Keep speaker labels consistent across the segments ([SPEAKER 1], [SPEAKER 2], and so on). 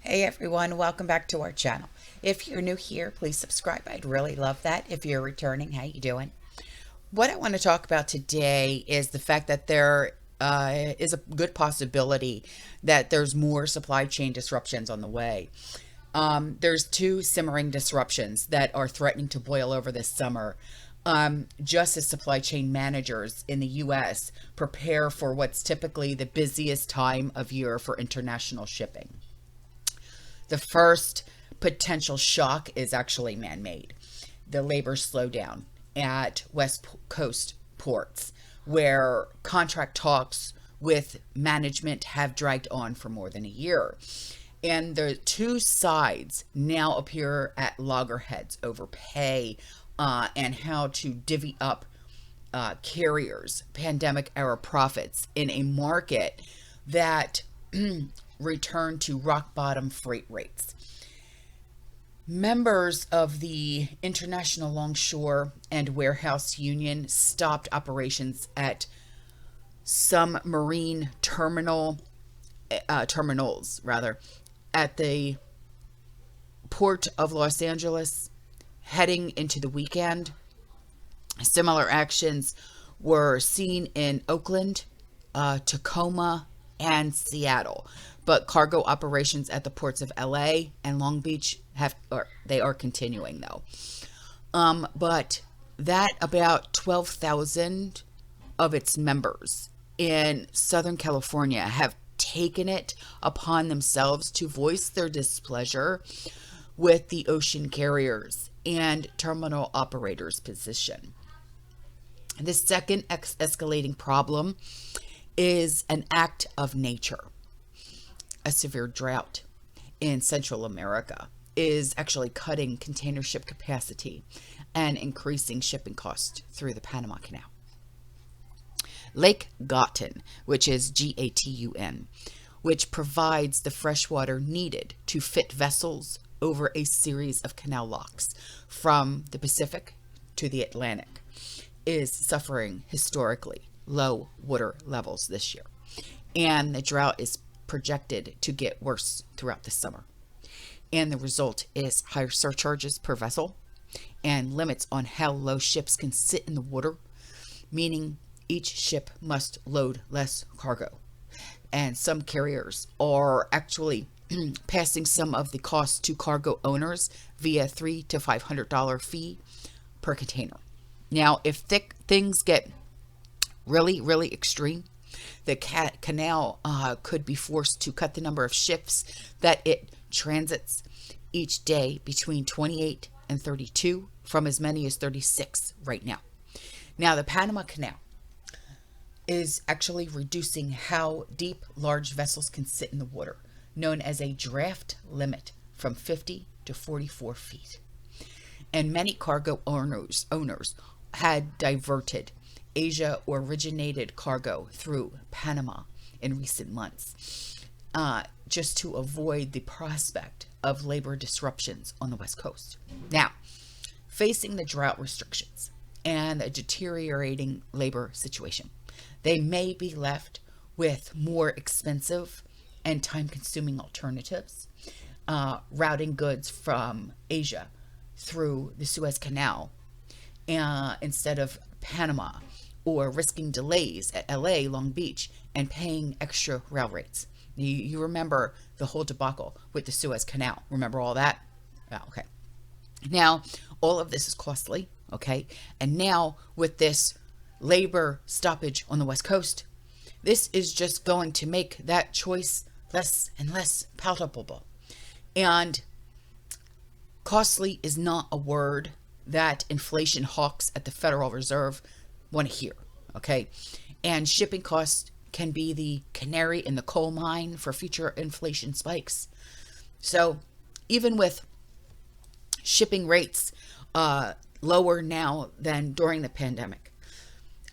[SPEAKER 1] Hey everyone, welcome back to our channel. If you're new here, please subscribe. I'd really love that. If you're returning, how you doing? What I want to talk about today is the fact that there is a good possibility that there's more supply chain disruptions on the way. There's two simmering disruptions that are threatening to boil over this summer. Just as supply chain managers in the US prepare for what's typically the busiest time of year for international shipping. The first potential shock is actually man-made. The labor slowdown at West Coast ports, where contract talks with management have dragged on for more than a year. And the two sides now appear at loggerheads over pay and how to divvy up carriers' pandemic era profits in a market that return to rock bottom freight rates. Members of the International Longshore and Warehouse Union stopped operations at some marine terminals at the port of Los Angeles heading into the weekend. Similar actions were seen in Oakland, Tacoma, and Seattle, but cargo operations at the ports of LA and Long Beach are continuing though. But that about 12,000 of its members in Southern California have taken it upon themselves to voice their displeasure with the ocean carriers and terminal operators' position. The second escalating problem is an act of nature. A severe drought in Central America is actually cutting container ship capacity and increasing shipping costs through the Panama Canal. Lake Gatun, which is Gatun, which provides the fresh water needed to fit vessels over a series of canal locks from the Pacific to the Atlantic, is suffering historically low water levels this year. And the drought is projected to get worse throughout the summer. And the result is higher surcharges per vessel and limits on how low ships can sit in the water, meaning each ship must load less cargo. And some carriers are actually passing some of the costs to cargo owners via $300 to $500 fee per container. Now, if things get really, really extreme, the canal could be forced to cut the number of ships that it transits each day between 28 and 32 from as many as 36 right now. Now, the Panama Canal is actually reducing how deep large vessels can sit in the water, known as a draft limit, from 50 to 44 feet. And many cargo owners had diverted Asia originated cargo through Panama in recent months, just to avoid the prospect of labor disruptions on the West Coast. Now, facing the drought restrictions and a deteriorating labor situation, they may be left with more expensive and time-consuming alternatives, routing goods from Asia through the Suez Canal instead of Panama, or risking delays at LA, Long Beach, and paying extra rail rates. You remember the whole debacle with the Suez Canal. Remember all that? Yeah, okay. Now, all of this is costly, okay? And now with this labor stoppage on the West Coast, this is just going to make that choice less and less palatable. And costly is not a word that inflation hawks at the Federal Reserve want to hear, okay? And shipping costs can be the canary in the coal mine for future inflation spikes. So even with shipping rates lower now than during the pandemic,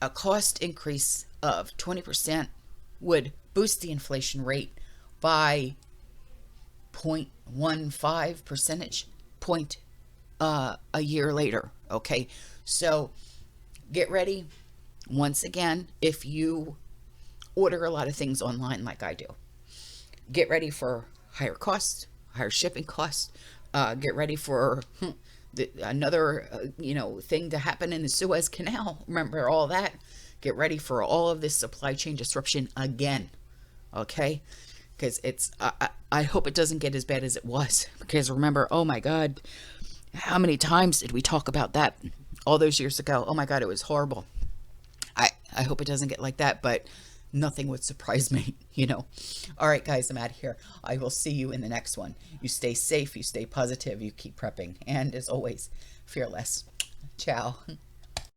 [SPEAKER 1] a cost increase of 20% would boost the inflation rate by 0.15 percentage point a year later, okay? So get ready. Once again, if you order a lot of things online like I do, get ready for higher costs, higher shipping costs. Get ready for another, thing to happen in the Suez Canal. Remember all that? Get ready for all of this supply chain disruption again. Okay? Because I hope it doesn't get as bad as it was. Because remember, oh my God, how many times did we talk about that all those years ago? Oh my God, it was horrible. I hope it doesn't get like that, but nothing would surprise me, All right, guys, I'm out of here. I will see you in the next one. You stay safe, you stay positive, you keep prepping, and as always, fearless. Ciao.